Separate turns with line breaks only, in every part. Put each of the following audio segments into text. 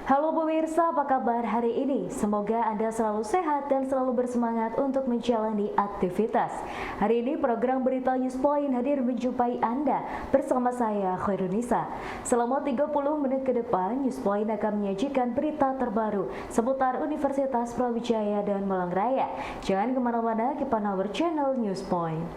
Halo pemirsa, apa kabar hari ini? Semoga Anda selalu sehat dan selalu bersemangat untuk menjalani aktivitas. Hari ini program Berita Newspoint hadir menjumpai Anda bersama saya, Khairunisa. Selama 30 menit ke depan, Newspoint akan menyajikan berita terbaru seputar Universitas Brawijaya dan Malang Raya. Jangan kemana-mana, keep on our channel Newspoint.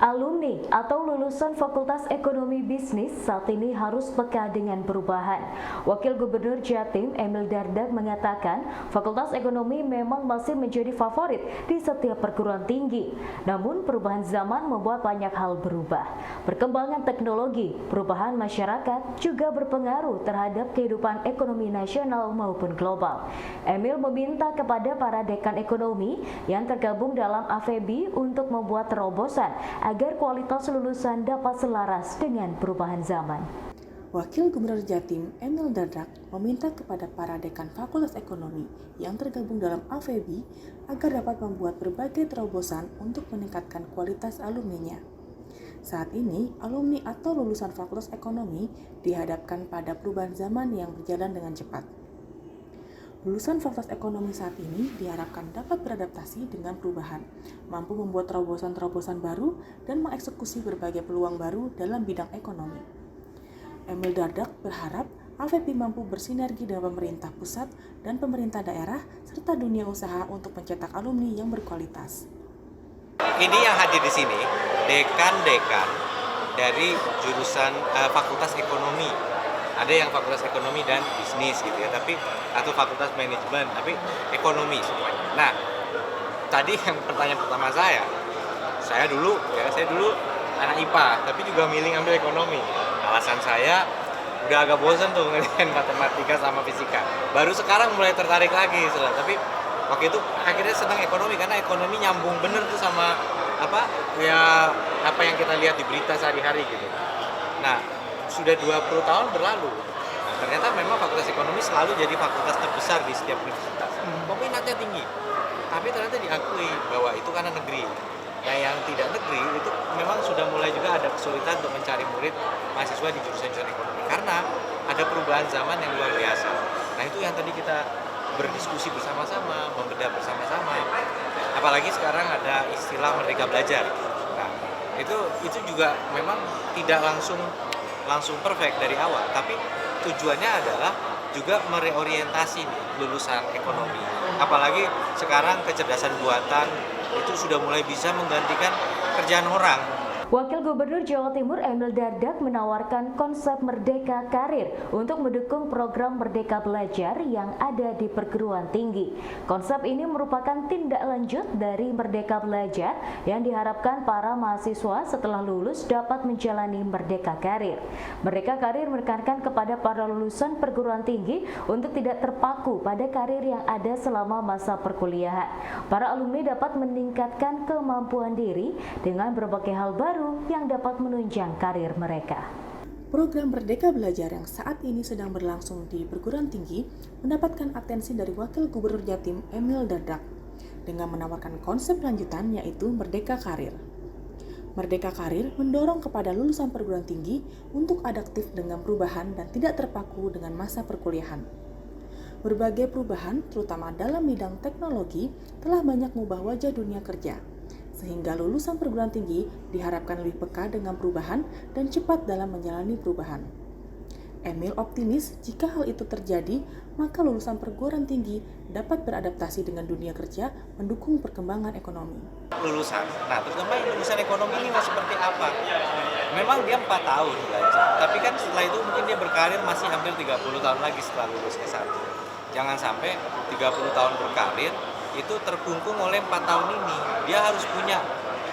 Alumni atau lulusan Fakultas Ekonomi Bisnis saat ini harus peka dengan perubahan. Wakil Gubernur Jatim Emil Dardak mengatakan Fakultas Ekonomi memang masih menjadi favorit di setiap perguruan tinggi. Namun perubahan zaman membuat banyak hal berubah. Perkembangan teknologi, perubahan masyarakat juga berpengaruh terhadap kehidupan ekonomi nasional maupun global. Emil meminta kepada para dekan ekonomi yang tergabung dalam AFEBI untuk membuat terobosan agar kualitas lulusan dapat selaras dengan perubahan zaman.
Wakil Gubernur Jatim Emil Dardak meminta kepada para dekan Fakultas Ekonomi yang tergabung dalam AFEBI agar dapat membuat berbagai terobosan untuk meningkatkan kualitas alumninya. Saat ini, alumni atau lulusan Fakultas Ekonomi dihadapkan pada perubahan zaman yang berjalan dengan cepat. Lulusan Fakultas Ekonomi saat ini diharapkan dapat beradaptasi dengan perubahan, mampu membuat terobosan-terobosan baru, dan mengeksekusi berbagai peluang baru dalam bidang ekonomi. Emil Dardak berharap AFEBI mampu bersinergi dengan pemerintah pusat dan pemerintah daerah, serta dunia usaha untuk mencetak alumni yang berkualitas.
Ini yang hadir di sini, dekan-dekan dari jurusan Fakultas Ekonomi. Ada yang fakultas ekonomi dan bisnis gitu ya, atau fakultas manajemen, tapi ekonomi semuanya. Nah, tadi yang pertanyaan pertama saya dulu anak IPA, tapi juga milih ambil ekonomi. Alasan saya udah agak bosan tuh ngeliatin matematika sama fisika. Baru sekarang mulai tertarik lagi, tapi waktu itu akhirnya senang ekonomi karena ekonomi nyambung bener tuh sama apa yang kita lihat di berita sehari-hari gitu. Nah, sudah 20 tahun berlalu. Nah, ternyata memang Fakultas Ekonomi selalu jadi fakultas terbesar di setiap universitas. Peminatnya tinggi. Tapi ternyata diakui bahwa itu karena negeri. Nah, yang tidak negeri itu memang sudah mulai juga ada kesulitan untuk mencari murid mahasiswa di jurusan-jurusan ekonomi karena ada perubahan zaman yang luar biasa. Nah, itu yang tadi kita berdiskusi bersama-sama, membedah bersama-sama. Apalagi sekarang ada istilah Merdeka Belajar. Nah, itu juga memang tidak langsung perfect dari awal, tapi tujuannya adalah juga mereorientasi lulusan ekonomi. Apalagi sekarang kecerdasan buatan itu sudah mulai bisa menggantikan kerjaan orang.
Wakil Gubernur Jawa Timur Emil Dardak menawarkan konsep Merdeka Karir untuk mendukung program Merdeka Belajar yang ada di perguruan tinggi. Konsep ini merupakan tindak lanjut dari Merdeka Belajar yang diharapkan para mahasiswa setelah lulus dapat menjalani Merdeka Karir. Merdeka Karir menekankan kepada para lulusan perguruan tinggi untuk tidak terpaku pada karir yang ada selama masa perkuliahan. Para alumni dapat meningkatkan kemampuan diri dengan berbagai hal baru yang dapat menunjang karir mereka.
Program Merdeka Belajar yang saat ini sedang berlangsung di perguruan tinggi mendapatkan atensi dari Wakil Gubernur Jatim Emil Dardak dengan menawarkan konsep lanjutan yaitu Merdeka Karir. Merdeka Karir mendorong kepada lulusan perguruan tinggi untuk adaptif dengan perubahan dan tidak terpaku dengan masa perkuliahan. Berbagai perubahan, terutama dalam bidang teknologi, telah banyak mengubah wajah dunia kerja, sehingga lulusan perguruan tinggi diharapkan lebih peka dengan perubahan dan cepat dalam menjalani perubahan. Emil optimis jika hal itu terjadi, maka lulusan perguruan tinggi dapat beradaptasi dengan dunia kerja, mendukung perkembangan ekonomi.
Terutama lulusan ekonomi ini seperti apa? Memang dia 4 tahun belajar, tapi kan setelah itu mungkin dia berkarir masih hampir 30 tahun lagi setelah lulus S1. Jangan sampai 30 tahun berkarir itu terkungkung oleh 4 tahun ini. Dia harus punya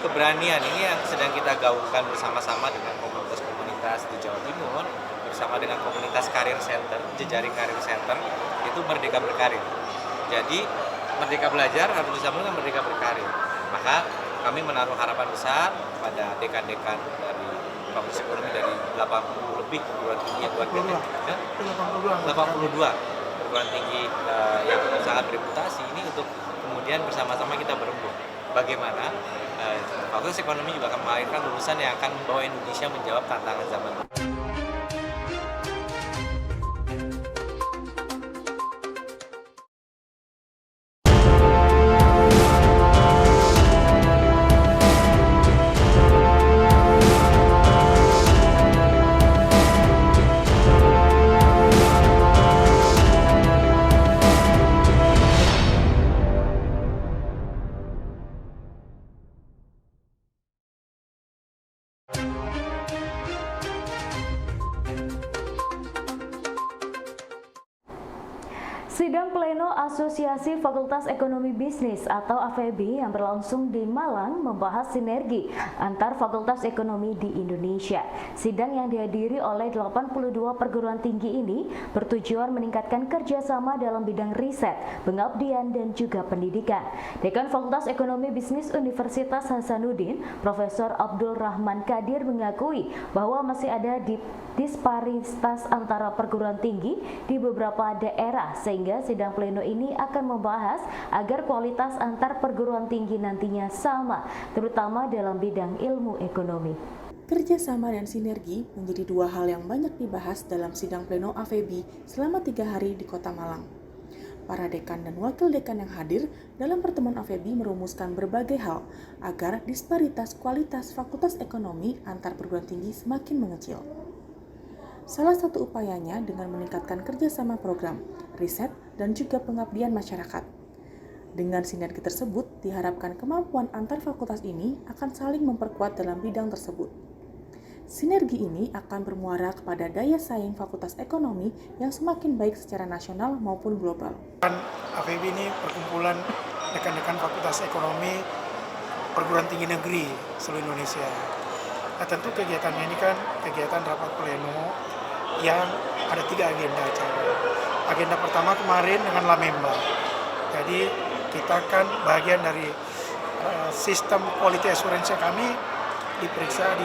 keberanian. Ini yang sedang kita gaungkan bersama-sama dengan komunitas-komunitas di Jawa Timur, bersama dengan komunitas Karir Center, jejaring Karir Center, itu Merdeka Berkarir. Jadi Merdeka Belajar harus disambung dengan Merdeka Berkarir. Maka kami menaruh harapan besar pada dekan-dekan dari Fakultas Ekonomi dari 80 lebih perguruan tinggi yang luar biasa. 82 perguruan tinggi yang sangat bereputasi ini untuk kemudian bersama-sama kita berembuk bagaimana Fakultas Ekonomi juga akan melahirkan lulusan yang akan membawa Indonesia menjawab tantangan zaman.
Sidang pleno Asosiasi Fakultas Ekonomi Bisnis atau AFEBI yang berlangsung di Malang membahas sinergi antar fakultas ekonomi di Indonesia. Sidang yang dihadiri oleh 82 perguruan tinggi ini bertujuan meningkatkan kerjasama dalam bidang riset, pengabdian, dan juga pendidikan. Dekan Fakultas Ekonomi Bisnis Universitas Hasanuddin, Profesor Abdul Rahman Kadir mengakui bahwa masih ada disparitas antara perguruan tinggi di beberapa daerah sehingga sidang pleno ini akan membahas agar kualitas antar perguruan tinggi nantinya sama, terutama dalam bidang ilmu ekonomi.
Kerjasama dan sinergi menjadi dua hal yang banyak dibahas dalam sidang pleno AFEBI selama 3 hari di Kota Malang. Para dekan dan wakil dekan yang hadir dalam pertemuan AFEBI merumuskan berbagai hal agar disparitas kualitas fakultas ekonomi antar perguruan tinggi semakin mengecil. Salah satu upayanya dengan meningkatkan kerjasama program, riset, dan juga pengabdian masyarakat. Dengan sinergi tersebut, diharapkan kemampuan antar fakultas ini akan saling memperkuat dalam bidang tersebut. Sinergi ini akan bermuara kepada daya saing fakultas ekonomi yang semakin baik secara nasional maupun global.
AFEBI ini perkumpulan dekan-dekan fakultas ekonomi perguruan tinggi negeri seluruh Indonesia. Nah, tentu kegiatannya ini kan kegiatan rapat pleno yang ada 3 agenda acara. Agenda pertama kemarin dengan Lamemba. Jadi kita kan bagian dari sistem quality assurance kami diperiksa,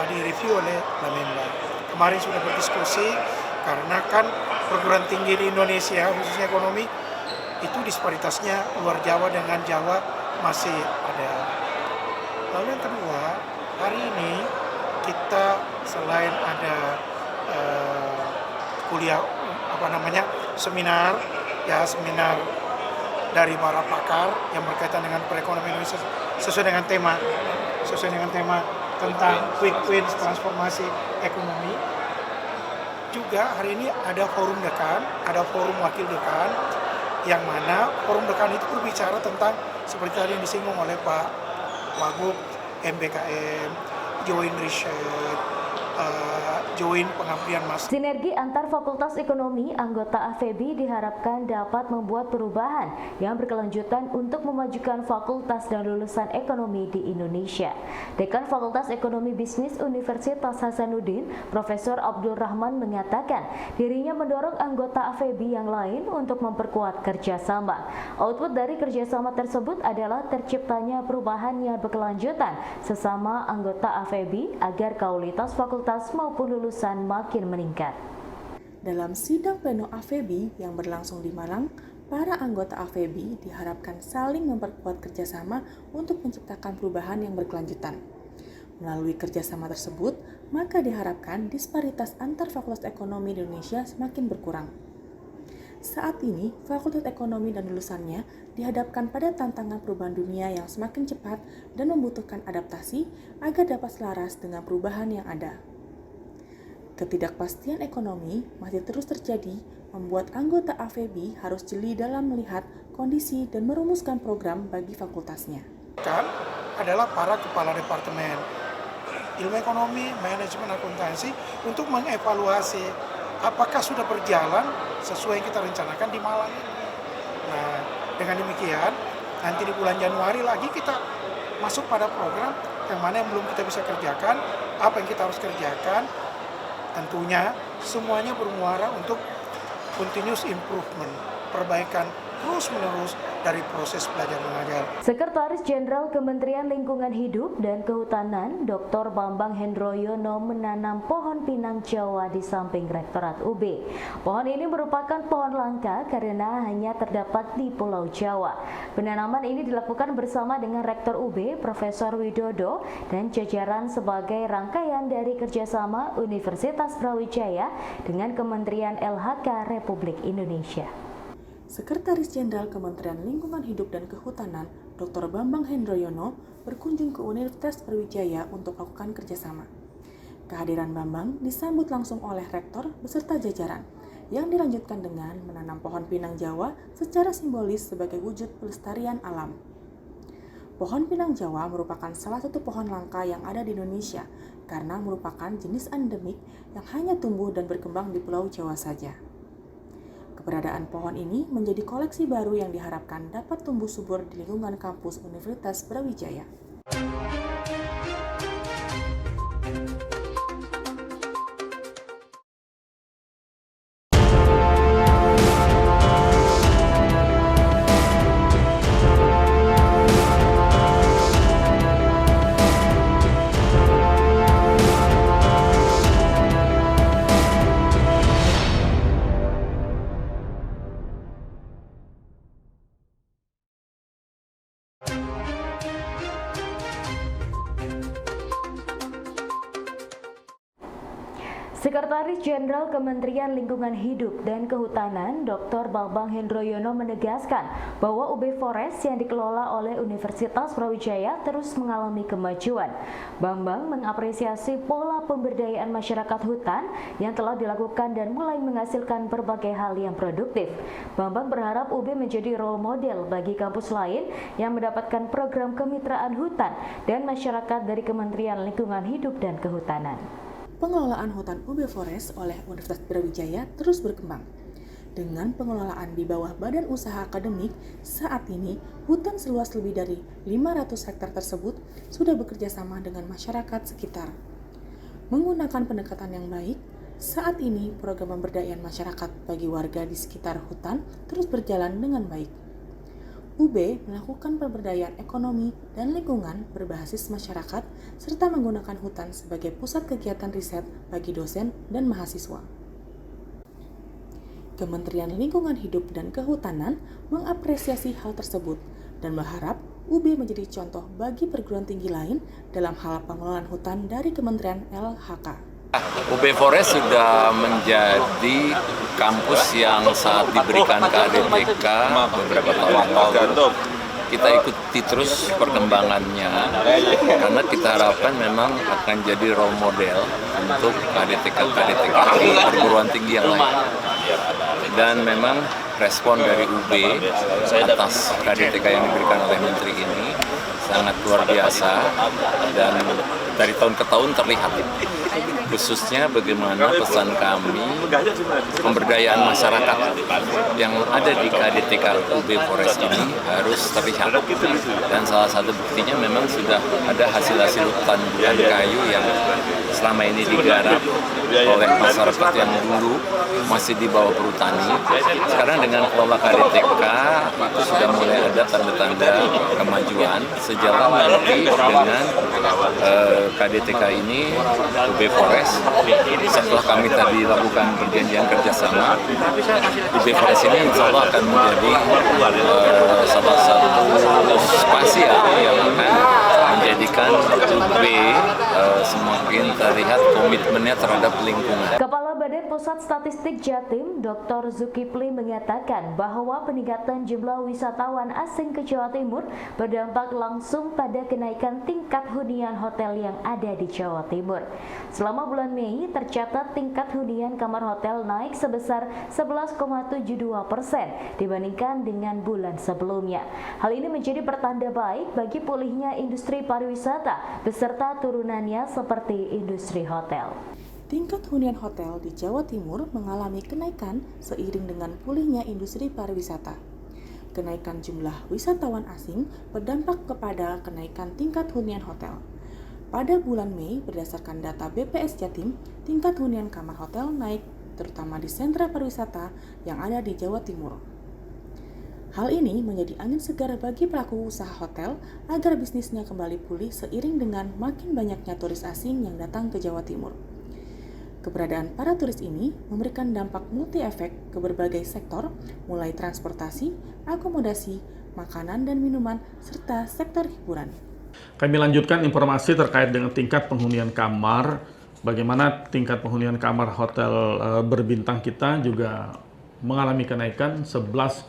di review oleh Lamemba. Kemarin sudah berdiskusi karena kan perguruan tinggi di Indonesia khususnya ekonomi itu disparitasnya luar Jawa dengan Jawa masih ada. Lalu yang kedua, hari ini kita selain ada seminar dari para pakar yang berkaitan dengan perekonomian Indonesia sesuai dengan tema tentang quick wins transformasi ekonomi. Juga hari ini ada forum dekan, ada forum wakil dekan, yang mana forum dekan itu berbicara tentang seperti tadi yang disinggung oleh Pak Wagub, MBKM, join riset, join pengabdian mas.
Sinergi antar fakultas ekonomi anggota AFEBI diharapkan dapat membuat perubahan yang berkelanjutan untuk memajukan fakultas dan lulusan ekonomi di Indonesia. Dekan Fakultas Ekonomi Bisnis Universitas Hasanuddin, Profesor Abdul Rahman mengatakan dirinya mendorong anggota AFEBI yang lain untuk memperkuat kerjasama. Output dari kerjasama tersebut adalah terciptanya perubahan yang berkelanjutan sesama anggota AFEBI agar kualitas fakultas maupun lulusan makin meningkat.
Dalam sidang pleno AFEBI yang berlangsung di Malang, para anggota AFEBI diharapkan saling memperkuat kerjasama untuk menciptakan perubahan yang berkelanjutan. Melalui kerjasama tersebut, maka diharapkan disparitas antar fakultas ekonomi di Indonesia semakin berkurang. Saat ini, Fakultas Ekonomi dan lulusannya dihadapkan pada tantangan perubahan dunia yang semakin cepat dan membutuhkan adaptasi agar dapat selaras dengan perubahan yang ada. Ketidakpastian ekonomi masih terus terjadi, membuat anggota AFEBI harus jeli dalam melihat kondisi dan merumuskan program bagi fakultasnya.
Kan adalah para kepala departemen ilmu ekonomi, manajemen akuntansi untuk mengevaluasi apakah sudah berjalan sesuai yang kita rencanakan di Malang ini. Nah, dengan demikian nanti di bulan Januari lagi kita masuk pada program yang mana yang belum kita bisa kerjakan, apa yang kita harus kerjakan. Tentunya semuanya bermuara untuk continuous improvement, perbaikan terus-menerus dari proses belajar mengajar.
Sekretaris Jenderal Kementerian Lingkungan Hidup dan Kehutanan, Dr. Bambang Hendroyono menanam pohon pinang Jawa di samping Rektorat UB. Pohon ini merupakan pohon langka karena hanya terdapat di Pulau Jawa. Penanaman ini dilakukan bersama dengan Rektor UB, Profesor Widodo, dan jajaran sebagai rangkaian dari kerjasama Universitas Brawijaya dengan Kementerian LHK Republik Indonesia.
Sekretaris Jenderal Kementerian Lingkungan Hidup dan Kehutanan, Dr. Bambang Hendroyono, berkunjung ke Universitas Brawijaya untuk melakukan kerjasama. Kehadiran Bambang disambut langsung oleh Rektor beserta jajaran, yang dilanjutkan dengan menanam pohon pinang Jawa secara simbolis sebagai wujud pelestarian alam. Pohon pinang Jawa merupakan salah satu pohon langka yang ada di Indonesia karena merupakan jenis endemik yang hanya tumbuh dan berkembang di Pulau Jawa saja. Keberadaan pohon ini menjadi koleksi baru yang diharapkan dapat tumbuh subur di lingkungan kampus Universitas Brawijaya.
Sekretaris Jenderal Kementerian Lingkungan Hidup dan Kehutanan, Dr. Bambang Hendroyono menegaskan bahwa UB Forest yang dikelola oleh Universitas Brawijaya terus mengalami kemajuan. Bambang mengapresiasi pola pemberdayaan masyarakat hutan yang telah dilakukan dan mulai menghasilkan berbagai hal yang produktif. Bambang berharap UB menjadi role model bagi kampus lain yang mendapatkan program kemitraan hutan dan masyarakat dari Kementerian Lingkungan Hidup dan Kehutanan.
Pengelolaan hutan UB Forest oleh Universitas Brawijaya terus berkembang. Dengan pengelolaan di bawah badan usaha akademik, saat ini hutan seluas lebih dari 500 hektar tersebut sudah bekerja sama dengan masyarakat sekitar. Menggunakan pendekatan yang baik, saat ini program pemberdayaan masyarakat bagi warga di sekitar hutan terus berjalan dengan baik. UB melakukan pemberdayaan ekonomi dan lingkungan berbasis masyarakat serta menggunakan hutan sebagai pusat kegiatan riset bagi dosen dan mahasiswa. Kementerian Lingkungan Hidup dan Kehutanan mengapresiasi hal tersebut dan berharap UB menjadi contoh bagi perguruan tinggi lain dalam hal pengelolaan hutan dari Kementerian LHK.
UB Forest sudah menjadi kampus yang saat diberikan ke ADTK beberapa tahun lalu. Kita ikuti terus perkembangannya karena kita harapkan memang akan jadi role model untuk KDTK perguruan tinggi yang lain. Dan memang respon dari UB atas KDTK yang diberikan oleh Menteri ini sangat luar biasa dan dari tahun ke tahun terlihat. Khususnya bagaimana pesan kami pemberdayaan masyarakat yang ada di KDTK UB Forest ini harus terlihat, dan salah satu buktinya memang sudah ada hasil-hasil hutan bukan kayu yang selama ini digarap oleh masyarakat yang dulu masih di bawah perhutani. Sekarang dengan kelola KDTK itu sudah mulai ada tanda-tanda kemajuan sejalan nanti dengan KDTK ini UB Forest. Setelah kami tadi lakukan perjanjian kerjasama, UB Forest ini insya Allah akan menjadi salah satu spasial yang akan menjadikan UB semakin terlihat komitmennya terhadap lingkungan.
Kepala Badan Pusat Statistik Jatim, Dr. Zulkifli mengatakan bahwa peningkatan jumlah wisatawan asing ke Jawa Timur berdampak langsung pada kenaikan tingkat hunian hotel yang ada di Jawa Timur. Selama bulan Mei, tercatat tingkat hunian kamar hotel naik sebesar 11,72% dibandingkan dengan bulan sebelumnya. Hal ini menjadi pertanda baik bagi pulihnya industri pariwisata beserta turunannya seperti industri hotel.
Tingkat hunian hotel di Jawa Timur mengalami kenaikan seiring dengan pulihnya industri pariwisata. Kenaikan jumlah wisatawan asing berdampak kepada kenaikan tingkat hunian hotel. Pada bulan Mei, berdasarkan data BPS Jatim, tingkat hunian kamar hotel naik terutama di sentra pariwisata yang ada di Jawa Timur. Hal ini menjadi angin segar bagi pelaku usaha hotel agar bisnisnya kembali pulih seiring dengan makin banyaknya turis asing yang datang ke Jawa Timur. Keberadaan para turis ini memberikan dampak multi-efek ke berbagai sektor, mulai transportasi, akomodasi, makanan dan minuman, serta sektor hiburan.
Kami lanjutkan informasi terkait dengan tingkat penghunian kamar. Bagaimana tingkat penghunian kamar hotel berbintang kita juga mengalami kenaikan 11,72%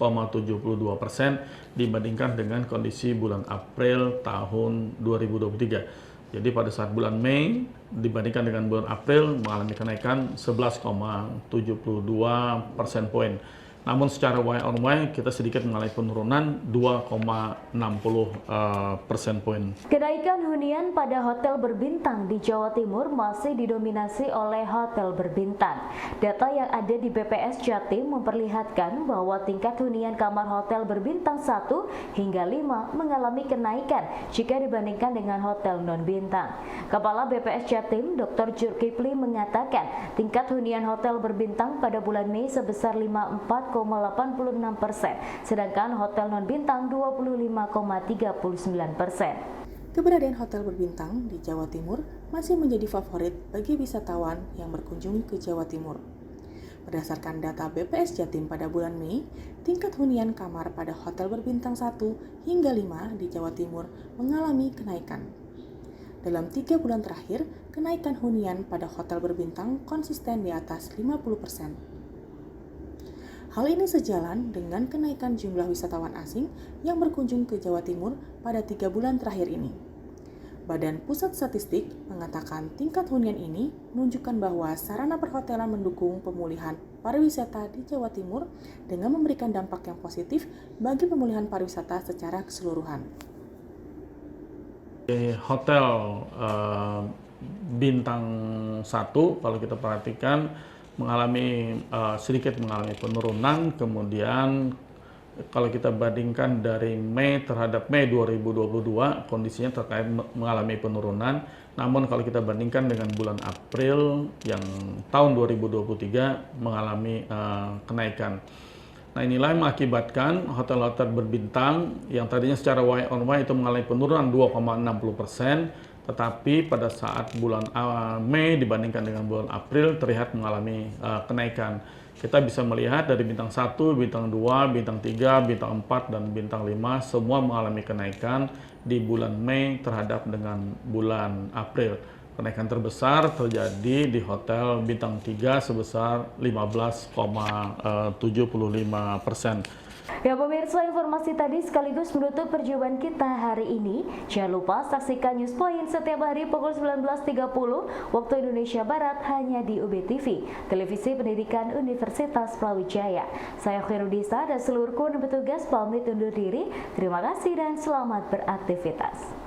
dibandingkan dengan kondisi bulan April tahun 2023. Jadi pada saat bulan Mei dibandingkan dengan bulan April mengalami kenaikan 11,72 persen poin. Namun secara Y on Y kita sedikit mengalami penurunan 2,60 persen poin.
Kenaikan hunian pada hotel berbintang di Jawa Timur masih didominasi oleh hotel berbintang. Data yang ada di BPS Jatim memperlihatkan bahwa tingkat hunian kamar hotel berbintang 1 hingga 5 mengalami kenaikan jika dibandingkan dengan hotel non-bintang. Kepala BPS Jatim, Dr. Zulkifli mengatakan tingkat hunian hotel berbintang pada bulan Mei sebesar 54,86%, sedangkan hotel non-bintang 25,39%.
Keberadaan hotel berbintang di Jawa Timur masih menjadi favorit bagi wisatawan yang berkunjung ke Jawa Timur. Berdasarkan data BPS Jatim pada bulan Mei, tingkat hunian kamar pada hotel berbintang 1 hingga 5 di Jawa Timur mengalami kenaikan. Dalam 3 bulan terakhir, kenaikan hunian pada hotel berbintang konsisten di atas 50%. Hal ini sejalan dengan kenaikan jumlah wisatawan asing yang berkunjung ke Jawa Timur pada 3 bulan terakhir ini. Badan Pusat Statistik mengatakan tingkat hunian ini menunjukkan bahwa sarana perhotelan mendukung pemulihan pariwisata di Jawa Timur dengan memberikan dampak yang positif bagi pemulihan pariwisata secara keseluruhan.
Hotel bintang 1 kalau kita perhatikan sedikit mengalami penurunan, kemudian kalau kita bandingkan dari Mei terhadap Mei 2022 kondisinya terkait mengalami penurunan, namun kalau kita bandingkan dengan bulan April yang tahun 2023 mengalami kenaikan. Nah, inilah yang mengakibatkan hotel-hotel berbintang yang tadinya secara Y on Y itu mengalami penurunan 2,60%, tetapi pada saat bulan Mei dibandingkan dengan bulan April terlihat mengalami kenaikan. Kita bisa melihat dari bintang 1, bintang 2, bintang 3, bintang 4, dan bintang 5 semua mengalami kenaikan di bulan Mei terhadap dengan bulan April. Kenaikan terbesar terjadi di hotel bintang 3 sebesar 15,75%.
Ya pemirsa, informasi tadi sekaligus menutup perjumpaan kita hari ini. Jangan lupa saksikan News Point setiap hari pukul 19.30 waktu Indonesia Barat hanya di UB TV, Televisi Pendidikan Universitas Brawijaya. Saya Khairudisa dan seluruh kru petugas pamit undur diri. Terima kasih dan selamat beraktivitas.